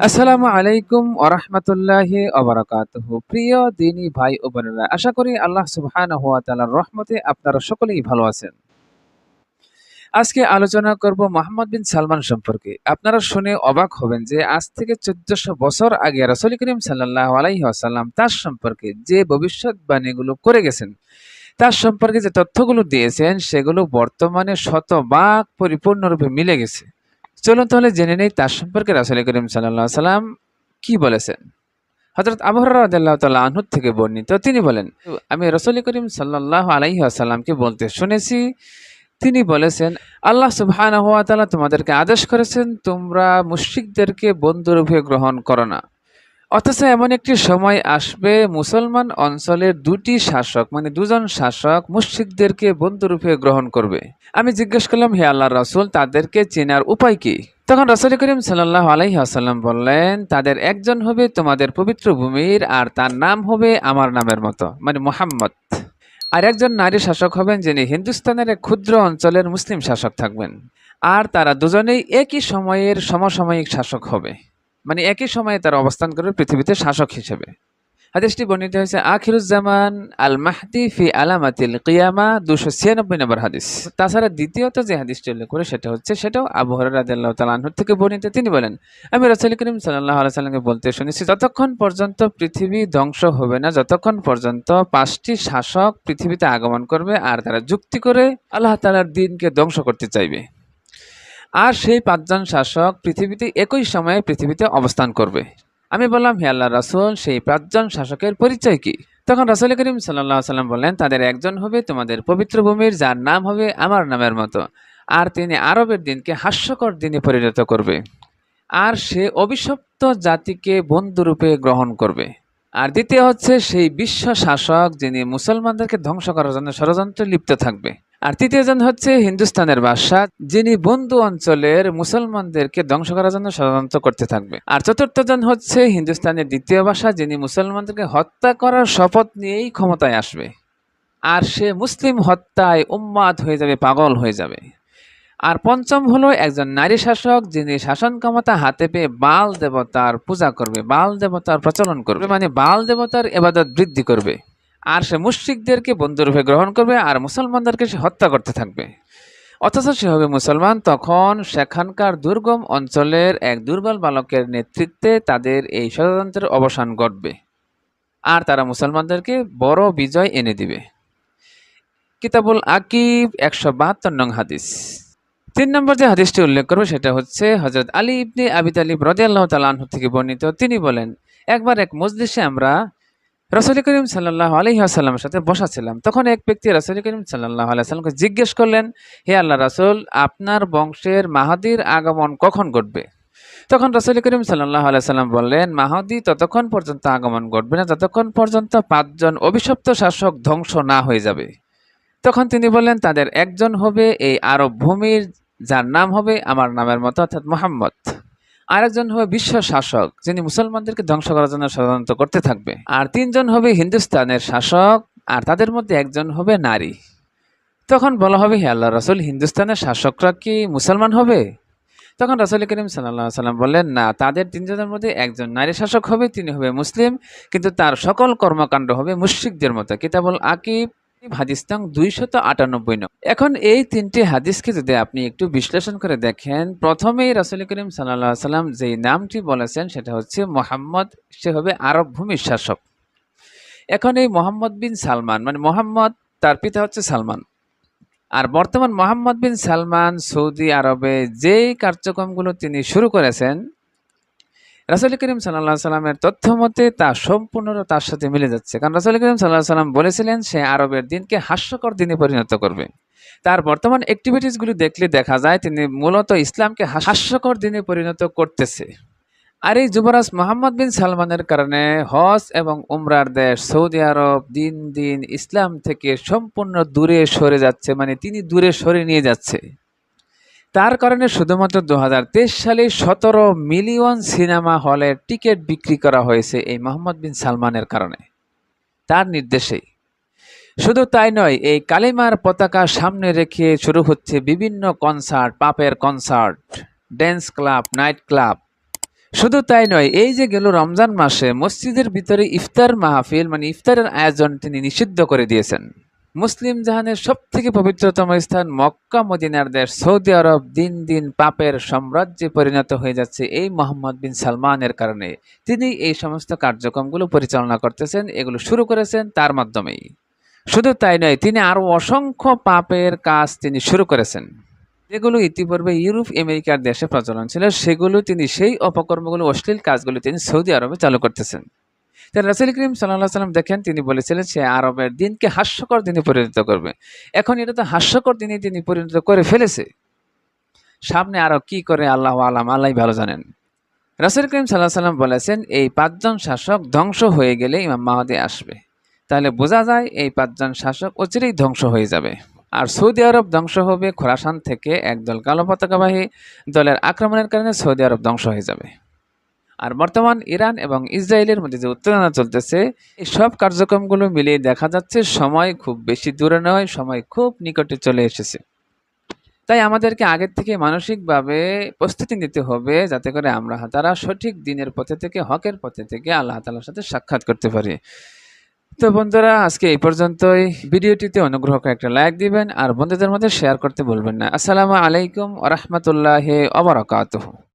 আসসালামু আলাইকুম ওরহমতুল্লাহি ওবারাকাতুহু। প্রিয় দিনী ভাই ও বোনেরা, আশা করি আল্লাহ সুবহানাহু ওয়া তাআলার রহমতে আপনারা সকলেই ভালো আছেন। আজকে আলোচনা করব মোহাম্মদ বিন সালমান সম্পর্কে। আপনারা শুনে অবাক হবেন যে আজ থেকে ১৪০০ বছর আগে রাসূল করিম সাল্লাল্লাহু আলাইহি ওয়াসাল্লাম তার সম্পর্কে যে ভবিষ্যৎবাণীগুলো করে গেছেন, তার সম্পর্কে যে তথ্যগুলো দিয়েছেন, সেগুলো বর্তমানে শতভাগ পরিপূর্ণরূপে মিলে গেছে। চলুন তাহলে জেনে নেই তার সম্পর্কে রাসূল করিম সাল্লাল্লাহু আলাইহি সাল্লাম কি বলেছেন। হযরত আবু হুরায়রা রাদিয়াল্লাহু তাআলা আনহু থেকে বর্ণিত, তিনি বলেন, আমি রাসূল করিম সাল্লাল্লাহু আলাইহি ওয়াসাল্লামকে বলতে শুনেছি, তিনি বলেছেন, আল্লাহ সুবহানাহু ওয়া তাআলা তোমাদেরকে আদেশ করেছেন তোমরা মুশরিকদেরকে বন্ধুরূপে গ্রহণ করো না। অথচ এমন একটি সময় আসবে মুসলমান অঞ্চলের দুটি শাসক মানে দুজন শাসক মুশরিকদেরকে বন্ধুরূপে গ্রহণ করবে। আমি জিজ্ঞেস করলাম, হে আল্লাহর রাসূল, তাদেরকে চেনার উপায় কি? তখন রাসূল করিম সাল্লাল্লাহু আলাইহি ওয়াসাল্লাম বললেন, তাদের একজন হবে তোমাদের পবিত্র ভূমির আর তার নাম হবে আমার নামের মতো মানে মুহাম্মদ। আর একজন নারী শাসক হবেন যিনি হিন্দুস্তানের এক ক্ষুদ্র অঞ্চলের মুসলিম শাসক থাকবেন। আর তারা দুজনেই একই সময়ের সমসাময়িক শাসক হবে, মানে একই সময়ে তারা অবস্থান করবে পৃথিবীতে শাসক হিসেবে। হাদিসটি বর্ণিত হয়েছে আখিরুজ্জামান আল মাহদি ফি আলামাতিল কিয়ামা 296 নম্বর হাদিস। তাছাড়া দ্বিতীয়ত যে হাদিসটি উল্লেখ করে সেটাও আবু হুরায়রা রাদিয়াল্লাহু তাআলা আনহু থেকে বর্ণিত। তিনি বলেন, আমি রাসূল করিম সাল্লাল্লাহু আলাইহি সাল্লামকে বলতে শুনেছি, যতক্ষণ পর্যন্ত পৃথিবী ধ্বংস হবে না, যতক্ষণ পর্যন্ত 5টি শাসক পৃথিবীতে আগমন করবে আর তারা যুক্তি করে আল্লাহ তাআলার দ্বীনকে ধ্বংস করতে চাইবে। আর সেই 5জন শাসক পৃথিবীতে একই সময়ে পৃথিবীতে অবস্থান করবে। আমি বললাম, হে আল্লাহর রাসূল, সেই 5জন শাসকের পরিচয় কি? তখন রাসূল করিম সাল্লাল্লাহু আলাইহি সাল্লাম বললেন, তাদের একজন হবে তোমাদের পবিত্র ভূমির, যার নাম হবে আমার নামের মতো, আর তিনি আরবের দিনকে হাস্যকর দিনে পরিণত করবে, আর সে অভিশপ্ত জাতিকে বন্ধুরূপে গ্রহণ করবে। আর দ্বিতীয় হচ্ছে সেই বিশ্ব শাসক যিনি মুসলমানদেরকে ধ্বংস করার জন্য ষড়যন্ত্রে লিপ্ত থাকবে। আর তৃতীয়জন হচ্ছে হিন্দুস্তানের বাদশাহ, যিনি বন্ধু অঞ্চলের মুসলমানদেরকে ধ্বংস করার জন্য ষড়যন্ত্র করতে থাকবে। আর চতুর্থজন হচ্ছে হিন্দুস্তানের দ্বিতীয় বাদশাহ, যিনি মুসলমানদেরকে হত্যা করার শপথ নিয়েই ক্ষমতায় আসবে। আর সে মুসলিম হত্যায় উন্মাদ হয়ে যাবে, পাগল হয়ে যাবে। আর পঞ্চম হলো একজন নারী শাসক, যিনি শাসন ক্ষমতা হাতে পেয়ে বাল দেবতার পূজা করবে, বাল দেবতার প্রচলন করবে, মানে বাল দেবতার ইবাদত বৃদ্ধি করবে। আর সে মুশরিকদেরকে বন্ধুরূপে গ্রহণ করবে আর মুসলমানদেরকে সে হত্যা করতে থাকবে। অথচ সে হবে মুসলমান। তখন সেখানকার দুর্গম অঞ্চলের এক দুর্বল বালকের নেতৃত্বে তাদের এই ষড়যন্ত্রের অবসান ঘটবে আর তারা মুসলমানদেরকে বড় বিজয় এনে দিবে। কিতাবুল আকিব 172 নং হাদিস। 3 নম্বর যে হাদিসটি উল্লেখ করবে সেটা হচ্ছে হযরত আলী ইবনে আবি তালিব রাদিয়াল্লাহু তাআলা আনহু থেকে বর্ণিত। তিনি বলেন, একবার এক মজলিসে আমরা রাসূল করিম সাল্লাল্লাহু আলাইহি ওয়াসাল্লামের সাথে বসা ছিলাম। তখন এক ব্যক্তি রাসূল করিম সাল্লাল্লাহু আলাইহি ওয়াসাল্লামকে জিজ্ঞেস করলেন, হে আল্লাহর রাসূল, আপনার বংশের মাহদীর আগমন কখন ঘটবে? তখন রাসূল করিম সাল্লাল্লাহু আলাইহি ওয়াসাল্লাম বললেন, মাহদী ততক্ষণ পর্যন্ত আগমন ঘটবে না যতক্ষণ পর্যন্ত 5জন অভিশপ্ত শাসক ধ্বংস না হয়ে যাবে। তখন তিনি বললেন, তাদের একজন হবে এই আরব ভূমির, যার নাম হবে আমার নামের মতো অর্থাৎ মুহাম্মদ। আরেকজন হবে বিশ্ব শাসক, যিনি মুসলমানদেরকে ধ্বংস করার জন্য ষড়যন্ত্র করতে থাকবে। আর 3জন হবে হিন্দুস্তানের শাসক, আর তাদের মধ্যে একজন হবে নারী। তখন বলা হবে, হে আল্লাহর রাসূল, হিন্দুস্তানের শাসকরা কি মুসলমান হবে? তখন রাসূল করিম সাল্লাল্লাহু আলাইহি সাল্লাম বললেন, না, তাদের 3জনের মধ্যে একজন নারী শাসক হবে, তিনি হবে মুসলিম, কিন্তু তার সকল কর্মকাণ্ড হবে মুশরিকদের মতো। কিতাবুল আকিব হাদিস নং 298 নং। এখন এই 3টি হাদিসকে যদি আপনি একটু বিশ্লেষণ করে দেখেন, প্রথমেই রাসূল করিম সাল্লাল্লাহু আলাইহি সাল্লাম যেই নামটি বলেছেন সেটা হচ্ছে মুহাম্মদ, সে হবে আরব ভূমির শাসক। এখন এই মুহাম্মদ বিন সালমান মানে মুহাম্মদ, তার পিতা হচ্ছে সালমান। আর বর্তমান মুহাম্মদ বিন সালমান সৌদি আরবে যেই কার্যক্রমগুলো তিনি শুরু করেছেন, রাসূল করিম সাল্লাল্লাহু আলাইহি সাল্লামের তথ্য মতে তা সম্পূর্ণ তার সাথে মিলে যাচ্ছে। কারণ রাসূল করিম সাল্লাল্লাহু আলাইহি সাল্লাম বলেছিলেন সে আরবের দিনকে হাস্যকর দিনে পরিণত করবে। তার বর্তমান অ্যাক্টিভিটিসগুলো দেখলে দেখা যায় তিনি মূলত ইসলামকে হাস্যকর দিনে পরিণত করতেছে। আর এই যুবরাজ মুহাম্মদ বিন সালমানের কারণে হজ এবং উমরার দেশ সৌদি আরব দিন দিন ইসলাম থেকে সম্পূর্ণ দূরে সরে যাচ্ছে, মানে তিনি দূরে সরে নিয়ে যাচ্ছে। তার কারণে শুধুমাত্র 2023 সালে 17 মিলিয়ন সিনেমা হলের টিকিট বিক্রি করা হয়েছে এই মুহাম্মদ বিন সালমানের কারণে, তার নির্দেশেই। শুধু তাই নয়, এই কালিমার পতাকা সামনে রেখে শুরু হচ্ছে বিভিন্ন কনসার্ট, পাপের concert, dance club, night club, শুধু তাই নয়, এই যে গেল রমজান মাসে মসজিদের ভিতরে ইফতার মাহফিল মানে ইফতারের আয়োজন তিনি নিষিদ্ধ করে দিয়েছেন। মুসলিম জাহানের সবথেকে পবিত্রতম স্থান মক্কা মদিনার দেশ সৌদি আরব দিন দিন পাপের সাম্রাজ্যে পরিণত হয়ে যাচ্ছে এই মোহাম্মদ বিন সালমানের কারণে। তিনি এই সমস্ত কার্যক্রমগুলো পরিচালনা করতেছেন, এগুলো শুরু করেছেন তার মাধ্যমেই। শুধু তাই নয়, তিনি আরো অসংখ্য পাপের কাজ তিনি শুরু করেছেন, যেগুলো ইতিপূর্বে ইউরোপ আমেরিকার দেশে প্রচলন ছিল। সেগুলো তিনি সেই অপকর্মগুলো অশ্লীল কাজগুলো তিনি সৌদি আরবে চালু করতেছেন। রাসূল করিম সাল্লাল্লাহু আলাইহি সাল্লাম দেখেন, তিনি বলেছিলেন সে আরবের দিনকে হাস্যকর দিনে পরিণত করবে। এখন এটা তো হাস্যকর দিনে তিনি পরিণত করে ফেলেছে। সামনে আরো কি করে আল্লাহু আলাম, আল্লাহই ভালো জানেন। রাসূল করিম সাল্লাল্লাহু আলাইহি সাল্লাম বলেছেন, এই ৫ জন শাসক ধ্বংস হয়ে গেলে ইমাম মাহদী আসবে। তাহলে বোঝা যায় এই ৫ জন শাসক অচিরেই ধ্বংস হয়ে যাবে। আর সৌদি আরব ধ্বংস হবে খোরাসান থেকে একদল কালো পতাকাবাহী দলের আক্রমণের কারণে সৌদি আরব ধ্বংস হয়ে যাবে। আর বর্তমান ইরান এবং ইসরায়েলের মধ্যে যে উত্তেজনা চলতেছে, এই সব কার্যক্রমগুলো মিলিয়ে দেখা যাচ্ছে সময় খুব বেশি দূরে নয়, সময় খুব নিকটে চলে এসেছে। তাই আমাদেরকে আগের থেকে মানসিকভাবে প্রস্তুতি নিতে হবে, যাতে করে আমরা তারা সঠিক দিনের পথে থেকে, হকের পথে থেকে আল্লাহ তাআলার সাথে সাক্ষাৎ করতে পারি। তো বন্ধুরা, আজকে এই পর্যন্তই। ভিডিওটিতে অনুগ্রহ করে একটা লাইক দিবেন আর বন্ধুদের মধ্যে শেয়ার করতে ভুলবেন না। আসসালামু আলাইকুম ওয়া রাহমাতুল্লাহি ওয়া বারাকাতুহু।